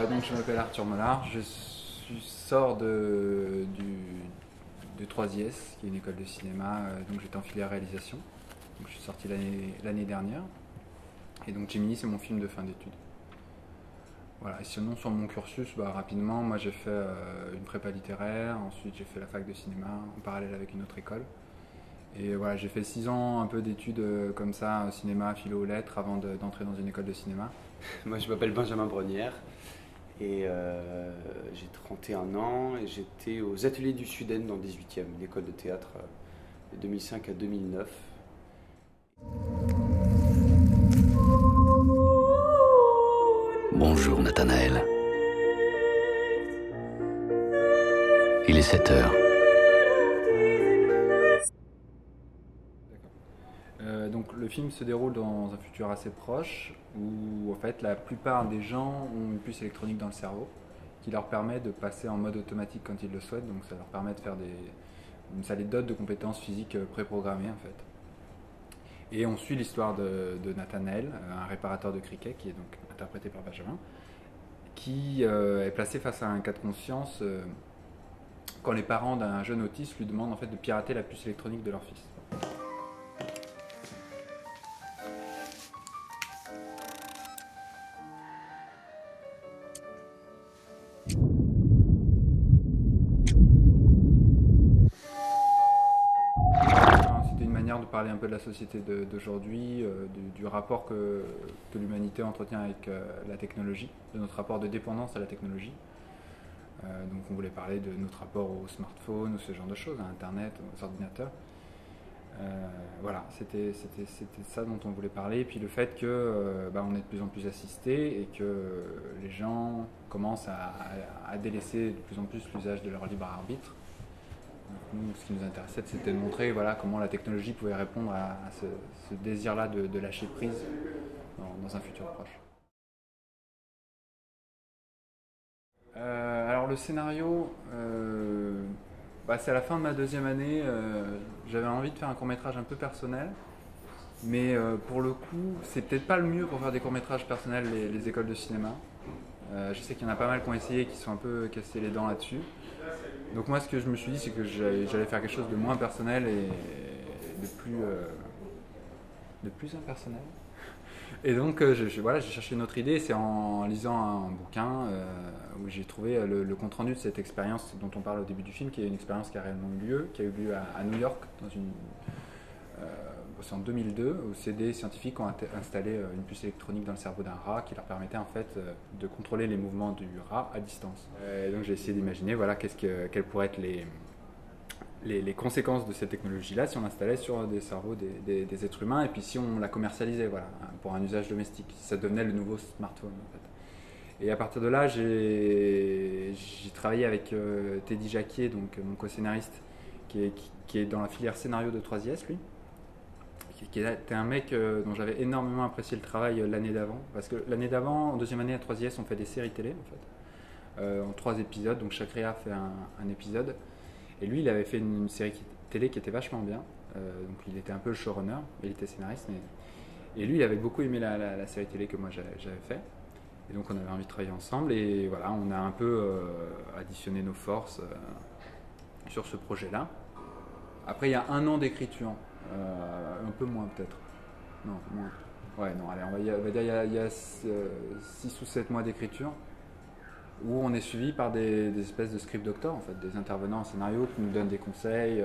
Donc je m'appelle Arthur Mollard, sors de 3IS, qui est une école de cinéma, donc j'étais en filière réalisation. Donc je suis sorti l'année dernière. Et donc Gemini, c'est mon film de fin d'études. Voilà, et sinon sur mon cursus, rapidement, moi j'ai fait une prépa littéraire, ensuite j'ai fait la fac de cinéma en parallèle avec une autre école. Et voilà, j'ai fait 6 ans un peu d'études comme ça, cinéma, philo, lettres, avant d'entrer dans une école de cinéma. Moi, je m'appelle Benjamin Brenière et j'ai 31 ans et j'étais aux Ateliers du Sud-End dans le 18e, une école de théâtre de 2005 à 2009. Bonjour Nathanaël. Il est 7 heures. Donc le film se déroule dans un futur assez proche où en fait la plupart des gens ont une puce électronique dans le cerveau qui leur permet de passer en mode automatique quand ils le souhaitent, donc ça leur permet de faire ça les dote de compétences physiques préprogrammées en fait. Et on suit l'histoire de Nathanaël, un réparateur de cricket qui est donc interprété par Benjamin, qui est placé face à un cas de conscience quand les parents d'un jeune autiste lui demandent en fait de pirater la puce électronique de leur fils. C'était une manière de parler un peu de la société d'aujourd'hui, du rapport que l'humanité entretient avec la technologie, de notre rapport de dépendance à la technologie. Donc on voulait parler de notre rapport au smartphone ou ce genre de choses, à Internet, aux ordinateurs. Voilà, c'était ça dont on voulait parler. Et puis le fait que on est de plus en plus assisté et que les gens commencent à délaisser de plus en plus l'usage de leur libre arbitre. Donc, nous, ce qui nous intéressait, c'était de montrer comment la technologie pouvait répondre à ce désir-là de lâcher prise dans un futur proche. Alors le scénario, c'est à la fin de ma deuxième année, j'avais envie de faire un court-métrage un peu personnel, mais pour le coup, c'est peut-être pas le mieux pour faire des courts-métrages personnels, les écoles de cinéma. Je sais qu'il y en a pas mal qui ont essayé et qui sont un peu cassés les dents là-dessus. Donc moi, ce que je me suis dit, c'est que j'allais faire quelque chose de moins personnel et de plus impersonnel. Et donc j'ai cherché une autre idée, c'est en lisant un bouquin où j'ai trouvé le compte-rendu de cette expérience dont on parle au début du film, qui est une expérience qui a réellement eu lieu, qui a eu lieu à New York, c'est en 2002, où des scientifiques ont installé une puce électronique dans le cerveau d'un rat qui leur permettait en fait de contrôler les mouvements du rat à distance. Et donc j'ai essayé d'imaginer quelles pourraient être les conséquences de cette technologie-là si on l'installait sur des cerveaux des êtres humains et puis si on la commercialisait pour un usage domestique, si ça devenait le nouveau smartphone en fait. Et à partir de là, j'ai travaillé avec Teddy Jacquier, donc mon co-scénariste, qui est dans la filière scénario de 3IS, lui, qui était un mec dont j'avais énormément apprécié le travail l'année d'avant, parce que l'année d'avant, en deuxième année à 3IS, on fait des séries télé en fait, en 3 épisodes, donc chaque réa fait un épisode. Et lui, il avait fait une série télé qui était vachement bien. Donc il était un peu le showrunner, il était scénariste. Et lui, il avait beaucoup aimé la série télé que moi j'avais fait. Et donc on avait envie de travailler ensemble. Et voilà, on a un peu additionné nos forces sur ce projet-là. Après, il y a 1 an d'écriture. Un peu moins peut-être. Non, moins. Ouais, non, allez, on va dire il y a 6 ou 7 mois d'écriture, où on est suivi par des espèces de script doctors, en fait, des intervenants en scénario qui nous donnent des conseils.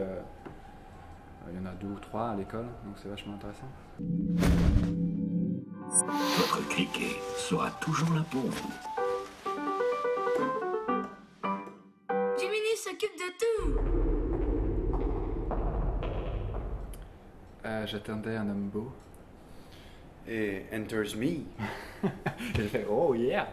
Il y en a 2 ou 3 à l'école, donc c'est vachement intéressant. Votre cliquet sera toujours là pour vous. Gemini s'occupe de tout. J'attendais un homme beau. Et Enters Me. J'ai fait oh yeah.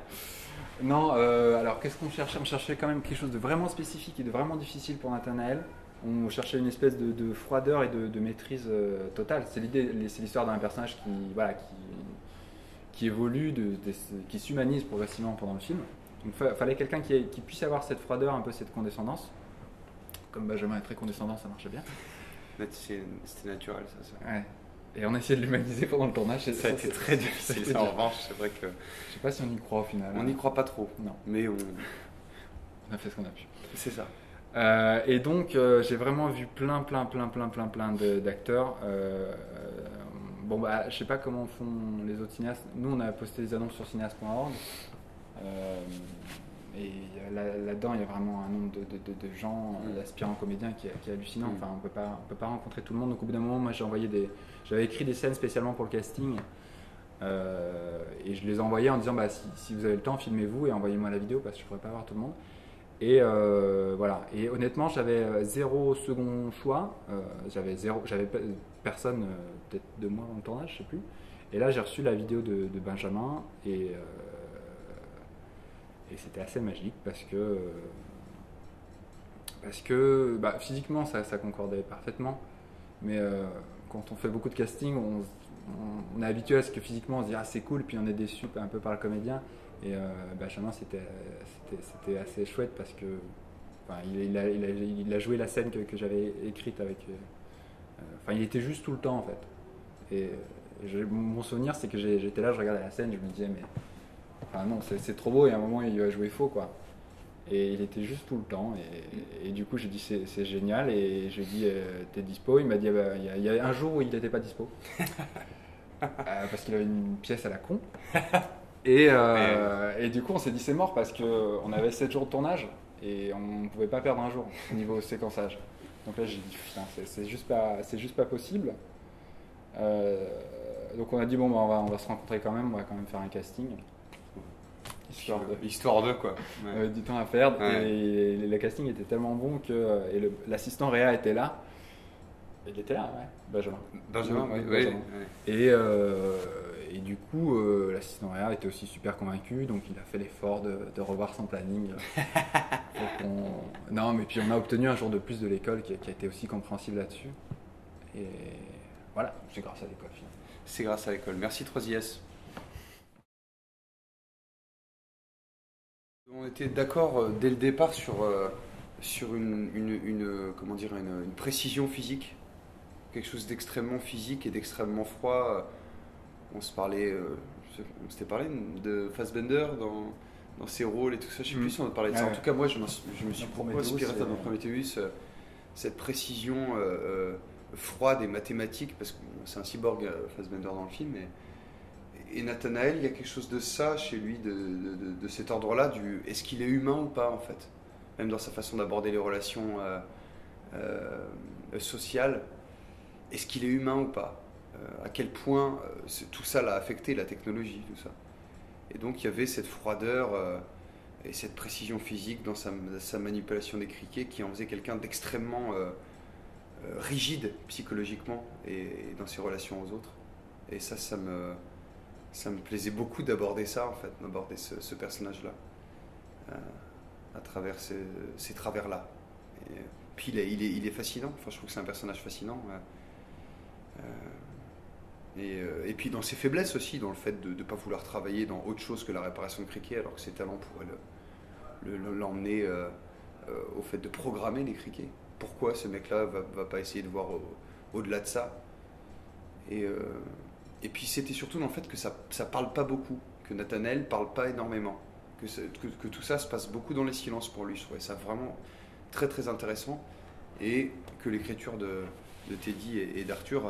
Non, alors qu'est-ce qu'on cherchait? On cherchait quand même quelque chose de vraiment spécifique et de vraiment difficile pour Nathanaël. On cherchait une espèce de froideur et de maîtrise totale. C'est l'histoire d'un personnage qui évolue, qui s'humanise progressivement pendant le film. Donc il fallait quelqu'un qui puisse avoir cette froideur, un peu cette condescendance. Comme Benjamin est très condescendant, ça marchait bien. C'était naturel, ça. Ouais. Et on a essayé de l'humaniser pendant le tournage. Ça a été très difficile. Ça, en revanche, c'est vrai que. Je sais pas si on y croit au final. On n'y croit pas trop. Non. Mais on a fait ce qu'on a pu. C'est ça. Et donc, j'ai vraiment vu plein d'acteurs. Bon, bah, je sais pas comment font les autres cinéastes. Nous, on a posté des annonces sur cinéaste.org. Et là-dedans, il y a vraiment un nombre de gens, d'aspirants comédiens qui est hallucinant. Enfin, on peut pas rencontrer tout le monde. Donc, au bout d'un moment, moi, j'avais écrit des scènes spécialement pour le casting. Et je les envoyais en disant, bah, si vous avez le temps, filmez-vous et envoyez-moi la vidéo parce que je pourrais pas voir tout le monde. Et voilà. Et honnêtement, j'avais zéro second choix. J'avais personne, peut-être 2 mois avant le tournage, je sais plus. Et là, j'ai reçu la vidéo de Benjamin et c'était assez magique parce que bah, physiquement, ça concordait parfaitement. Mais quand on fait beaucoup de casting, on est habitué à ce que physiquement, on se dit ah c'est cool, puis on est déçu un peu par le comédien. Et Benjamin, c'était assez chouette parce que il a joué la scène que j'avais écrite avec. Il était juste tout le temps en fait. Et mon souvenir, c'est que j'étais là, je regardais la scène, je me disais mais non, c'est trop beau. Et à un moment, il a joué faux quoi. Et il était juste tout le temps. Et du coup, j'ai dit c'est génial. Et j'ai dit t'es dispo. Il m'a dit il y a un jour où il n'était pas dispo parce qu'il avait une pièce à la con. Et du coup, on s'est dit c'est mort parce qu'on avait 7 jours de tournage et on ne pouvait pas perdre un jour au niveau séquençage. Donc là, j'ai dit putain, c'est juste pas possible. Donc on a dit bon, bah, on va se rencontrer quand même, on va quand même faire un casting. Histoire de quoi. Ouais. On avait du temps à perdre et le casting était tellement bon que l'assistant Réa était là. Il était là, ouais. Benjamin. Benjamin. Et du coup, l'assistant Réa était aussi super convaincu, donc il a fait l'effort de revoir son planning. Non, mais puis on a obtenu un jour de plus de l'école qui a été aussi compréhensible là-dessus. Et voilà, c'est grâce à l'école finalement. C'est grâce à l'école. Merci 3IS. On était d'accord dès le départ sur une précision physique, quelque chose d'extrêmement physique et d'extrêmement froid. On s'était parlé de Fassbender dans ses rôles et tout ça. Je sais plus si on a parlé de ça. En tout cas, moi, je me suis beaucoup inspiré dans Prometheus, cette précision froide et mathématique, parce que c'est un cyborg Fassbender dans le film. Et Nathanaël, il y a quelque chose de ça chez lui, de cet ordre-là, est-ce qu'il est humain ou pas en fait, même dans sa façon d'aborder les relations sociales, est-ce qu'il est humain ou pas, à quel point tout ça l'a affecté, la technologie, tout ça. Et donc il y avait cette froideur et cette précision physique dans sa manipulation des criquets qui en faisait quelqu'un d'extrêmement rigide psychologiquement et dans ses relations aux autres. Et ça me plaisait beaucoup d'aborder ça, en fait, d'aborder ce personnage-là, à travers ces travers-là. Et puis il est fascinant, enfin, je trouve que c'est un personnage fascinant. Et puis dans ses faiblesses aussi, dans le fait de ne pas vouloir travailler dans autre chose que la réparation de criquets, alors que ses talents pourraient l'emmener au fait de programmer les criquets. Pourquoi ce mec-là va pas essayer de voir au-delà de ça? Et puis c'était surtout dans le fait que ça parle pas beaucoup, que Nathanaël parle pas énormément, que tout ça se passe beaucoup dans les silences pour lui. Je trouvais ça vraiment très très intéressant, et que l'écriture de Teddy et d'Arthur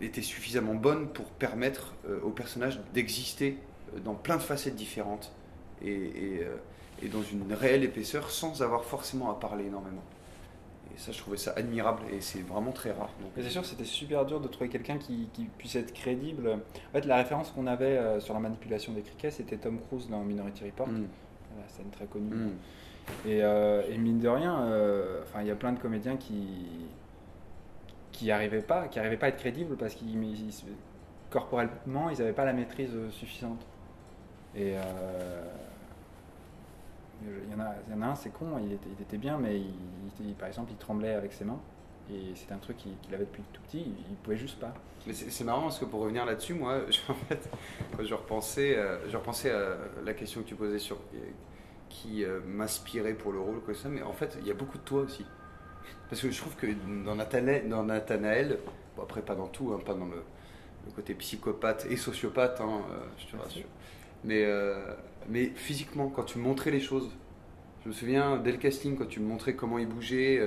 était suffisamment bonne pour permettre au personnage d'exister dans plein de facettes différentes et dans une réelle épaisseur sans avoir forcément à parler énormément. Et ça, je trouvais ça admirable, et c'est vraiment très rare. Donc, c'est sûr que c'était super dur de trouver quelqu'un qui puisse être crédible. En fait, la référence qu'on avait sur la manipulation des criquets, c'était Tom Cruise dans Minority Report, la scène très connue. Et mine de rien, il y a plein de comédiens qui n'arrivaient pas à être crédibles parce qu'ils corporellement, ils n'avaient pas la maîtrise suffisante. Et il y en a un, c'est con, il était bien, mais par exemple, il tremblait avec ses mains. Et c'est un truc qu'il avait depuis tout petit, il pouvait juste pas. Mais c'est marrant parce que pour revenir là-dessus, moi, en fait, quand je repensais à la question que tu posais sur qui m'inspirait pour le rôle, mais en fait, il y a beaucoup de toi aussi. Parce que je trouve que dans Nathanaël, Bon, après, pas dans tout, hein, pas dans le côté psychopathe et sociopathe, hein, je te rassure. Mais physiquement, quand tu montrais les choses, je me souviens dès le casting, quand tu me montrais comment il bougeait,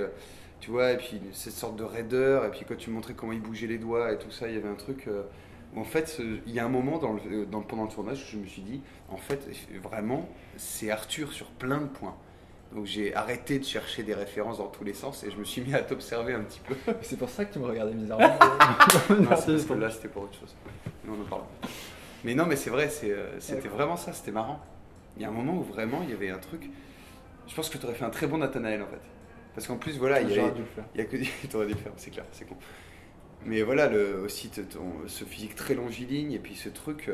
tu vois, et puis cette sorte de raideur, et puis quand tu me montrais comment il bougeait les doigts et tout ça, il y avait un truc où en fait, il y a un moment pendant le tournage où je me suis dit, en fait, vraiment, c'est Arthur sur plein de points. Donc j'ai arrêté de chercher des références dans tous les sens et je me suis mis à t'observer un petit peu. C'est pour ça que tu me regardais bizarrement. Non, c'est parce que là c'était pour autre chose. Mais on en parle. Mais non, mais c'est vrai, c'était vraiment ça, c'était marrant. Il y a un moment où vraiment il y avait un truc. Je pense que tu aurais fait un très bon Nathanaël en fait. Parce qu'en plus, voilà, il y a que tu aurais dû le faire, c'est clair, c'est con. Mais voilà, aussi ce physique très longiligne et puis ce truc.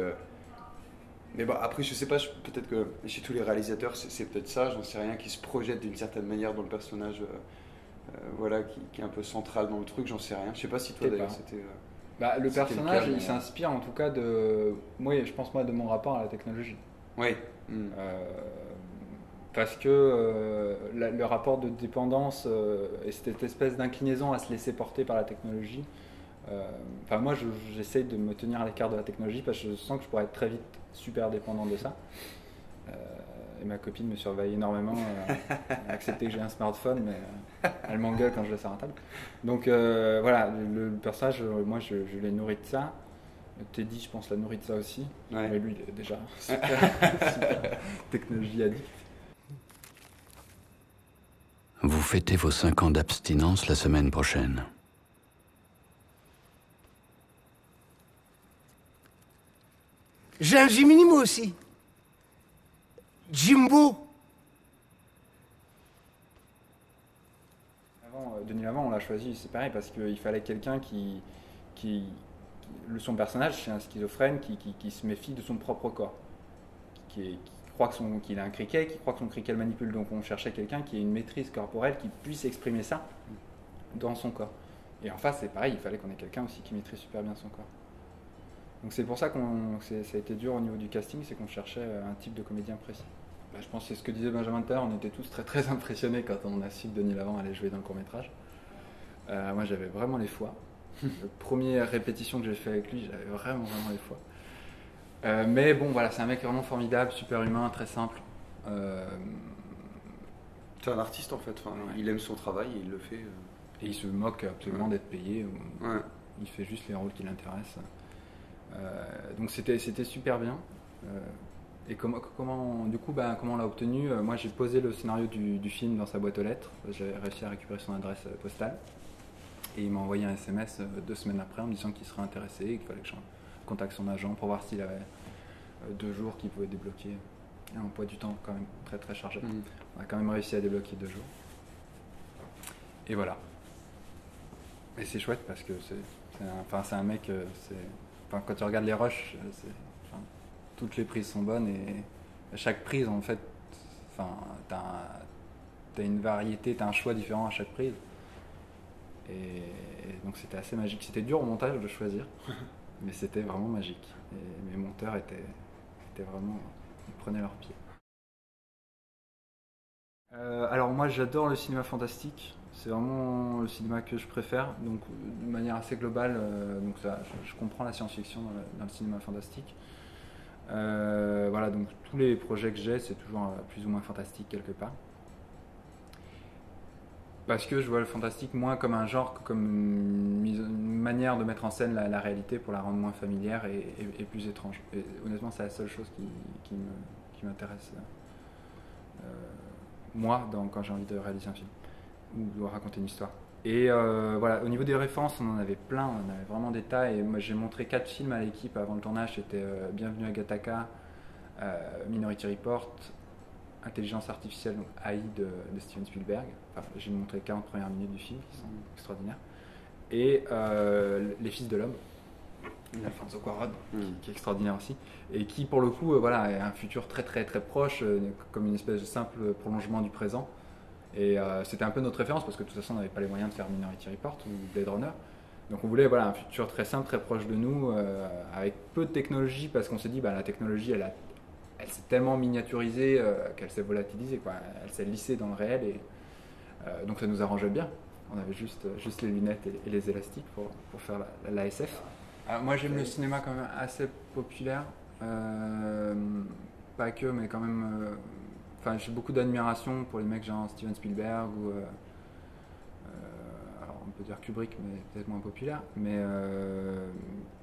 Mais bon, après, je sais pas, peut-être que chez tous les réalisateurs, c'est peut-être ça, j'en sais rien, qui se projette d'une certaine manière dans le personnage, voilà, qui est un peu central dans le truc, j'en sais rien. Je sais pas si toi d'ailleurs c'était. Le personnage, il s'inspire en tout cas de. Moi, je pense de mon rapport à la technologie. Oui. Parce que le rapport de dépendance et cette espèce d'inclinaison à se laisser porter par la technologie. Moi, j'essaye de me tenir à l'écart de la technologie parce que je sens que je pourrais être très vite super dépendant de ça. Et ma copine me surveille énormément, à accepter que j'ai un smartphone, mais elle m'engueule quand je laisse à la table. Donc voilà, le personnage, moi je l'ai nourri de ça. Teddy, je pense, l'a nourri de ça aussi. Ouais. Mais lui, il est déjà super technologie addict. Vous fêtez vos 5 ans d'abstinence la semaine prochaine. J'ai un Gemini moi aussi. Jimbo. Denis Lavant, on l'a choisi, c'est pareil, parce qu'il fallait quelqu'un son personnage, c'est un schizophrène qui se méfie de son propre corps, qui croit qu'il a un criquet, qui croit que son criquet le manipule. Donc on cherchait quelqu'un qui ait une maîtrise corporelle, qui puisse exprimer ça dans son corps. Et en face, c'est pareil, il fallait qu'on ait quelqu'un aussi qui maîtrise super bien son corps. Donc c'est pour ça que ça a été dur au niveau du casting, c'est qu'on cherchait un type de comédien précis. Je pense que c'est ce que disait Benjamin tout à l'heure, on était tous très très impressionnés quand on a su que Denis Lavant allait jouer dans le court-métrage. Moi j'avais vraiment les foies. La première répétition que j'ai fait avec lui, j'avais vraiment les foies. Mais bon voilà, c'est un mec vraiment formidable, super humain, très simple. C'est un artiste en fait, il aime son travail et il le fait. Et il se moque absolument d'être payé. Ouais. Il fait juste les rôles qui l'intéressent. Donc c'était super bien. Et comment on l'a obtenu? Moi j'ai posé le scénario du film dans sa boîte aux lettres. J'ai réussi à récupérer son adresse postale. Et il m'a envoyé un SMS 2 semaines après en me disant qu'il serait intéressé et qu'il fallait que je contacte son agent pour voir s'il avait 2 jours qu'il pouvait débloquer. Et un emploi du temps quand même très très chargé. On a quand même réussi à débloquer 2 jours. Et voilà. Et c'est chouette parce que c'est un mec... quand tu regardes les rushs, toutes les prises sont bonnes et à chaque prise en fait, t'as une variété, t'as un choix différent à chaque prise. Et donc c'était assez magique. C'était dur au montage de choisir, mais c'était vraiment magique. Et mes monteurs étaient vraiment, ils prenaient leur pied. Alors moi j'adore le cinéma fantastique. C'est vraiment le cinéma que je préfère. Donc de manière assez globale, je comprends la science-fiction dans le cinéma fantastique. Voilà, donc tous les projets que j'ai, c'est toujours plus ou moins fantastique quelque part. Parce que je vois le fantastique moins comme un genre que comme une manière de mettre en scène la réalité pour la rendre moins familière et plus étrange. Et honnêtement, c'est la seule chose qui m'intéresse moi quand j'ai envie de réaliser un film ou de raconter une histoire. Et voilà, au niveau des références, on en avait plein, on avait vraiment des tas. Et moi, j'ai montré 4 films à l'équipe avant le tournage. C'était Bienvenue à Gattaca, Minority Report, Intelligence artificielle, donc AI de Steven Spielberg. Enfin, j'ai montré 40 premières minutes du film qui sont extraordinaires. Et Les Fils de l'Homme, Alfonso Cuarón, qui est extraordinaire aussi. Et qui, pour le coup, voilà, est un futur très très très proche, comme une espèce de simple prolongement du présent. Et c'était un peu notre référence parce que de toute façon on n'avait pas les moyens de faire Minority Report ou Blade Runner. Donc on voulait un futur très simple, très proche de nous, avec peu de technologie parce qu'on s'est dit la technologie elle s'est tellement miniaturisée qu'elle s'est volatilisée, quoi. Elle s'est lissée dans le réel et donc ça nous arrangeait bien On avait juste les lunettes et les élastiques pour faire la SF. Alors, moi j'aime le cinéma quand même assez populaire. Pas que, mais quand même. Enfin, j'ai beaucoup d'admiration pour les mecs genre Steven Spielberg ou. Alors on peut dire Kubrick, mais peut-être moins populaire. Mais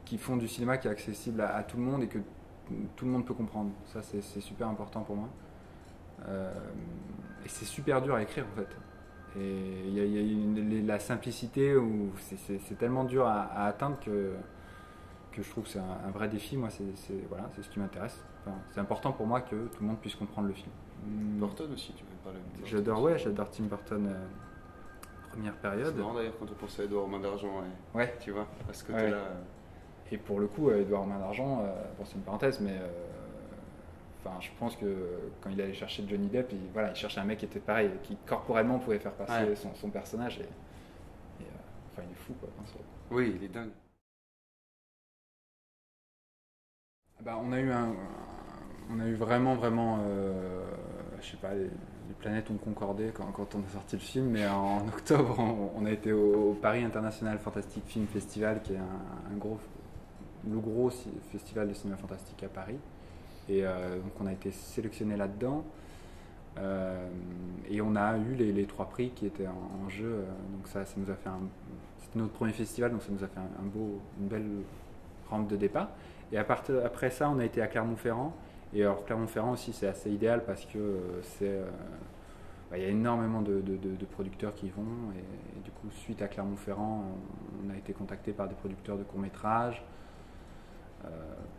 qui font du cinéma qui est accessible à tout le monde et que tout le monde peut comprendre. Ça, c'est super important pour moi. Et c'est super dur à écrire en fait. Et il y a la simplicité où c'est tellement dur à atteindre que je trouve que c'est un vrai défi. Moi, c'est ce qui m'intéresse. Enfin, c'est important pour moi que tout le monde puisse comprendre le film. Burton aussi, tu veux parler de J'adore Tim Burton. Première période. C'est marrant d'ailleurs quand on pense à Edouard aux mains d'argent. Ouais. Tu vois, à ce côté-là. Ouais. Et pour le coup, Edouard aux mains d'argent, bon, c'est une parenthèse, mais je pense que quand il allait chercher Johnny Depp, il cherchait un mec qui était pareil, qui corporellement pouvait faire passer son personnage. Il est fou, quoi. Oui, il est dingue. On a eu vraiment, je sais pas, les planètes ont concordé quand on a sorti le film, mais en octobre, on a été au Paris International Fantastic Film Festival, qui est le gros festival de cinéma fantastique à Paris. Et donc on a été sélectionné là-dedans. Et on a eu les 3 prix qui étaient en jeu. Donc ça nous a fait c'était notre premier festival, donc ça nous a fait une belle rampe de départ. Et après ça, on a été à Clermont-Ferrand. Et alors Clermont-Ferrand aussi, c'est assez idéal parce que il y a énormément de producteurs qui y vont. Et du coup, suite à Clermont-Ferrand, on a été contacté par des producteurs de courts-métrages,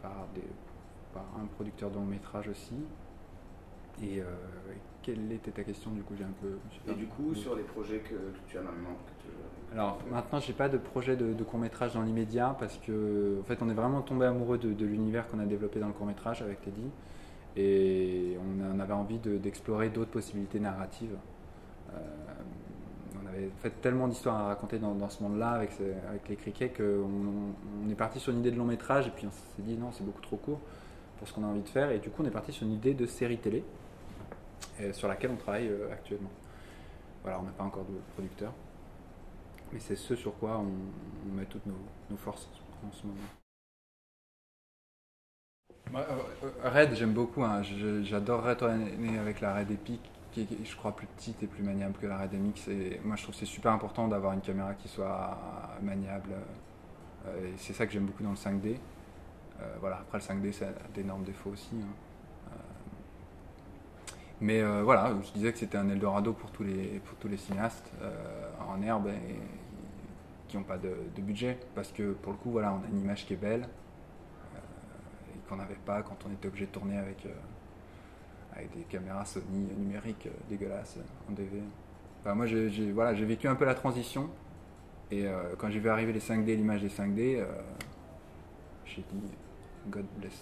par un producteur de long-métrage aussi. Et quelle était ta question du coup? Et du coup, sur les projets que tu as maintenant Alors maintenant, j'ai pas de projet de court-métrage dans l'immédiat parce que en fait, on est vraiment tombé amoureux de l'univers qu'on a développé dans le court-métrage avec Teddy. Et on avait envie d'explorer d'autres possibilités narratives. On avait fait tellement d'histoires à raconter dans ce monde-là avec les criquets qu'on est parti sur une idée de long métrage et puis on s'est dit non, c'est beaucoup trop court pour ce qu'on a envie de faire. Et du coup, on est parti sur une idée de série télé sur laquelle on travaille actuellement. Voilà, on n'a pas encore de producteur, mais c'est ce sur quoi on met toutes nos forces en ce moment. Red, j'aime beaucoup. J'adore Red tourner avec la Red Epic, qui est, je crois, plus petite et plus maniable que la Red MX. Et moi, je trouve que c'est super important d'avoir une caméra qui soit maniable. Et c'est ça que j'aime beaucoup dans le 5D. Après, le 5D, ça a d'énormes défauts aussi. Mais je disais que c'était un Eldorado pour tous les cinéastes en herbe et qui n'ont pas de budget. Parce que pour le coup, on a une image qui est belle. Qu'on n'avait pas quand on était obligé de tourner avec des caméras Sony numériques dégueulasses en DV. Moi j'ai vécu un peu la transition et quand j'ai vu arriver les 5D, l'image des 5D, j'ai dit God bless.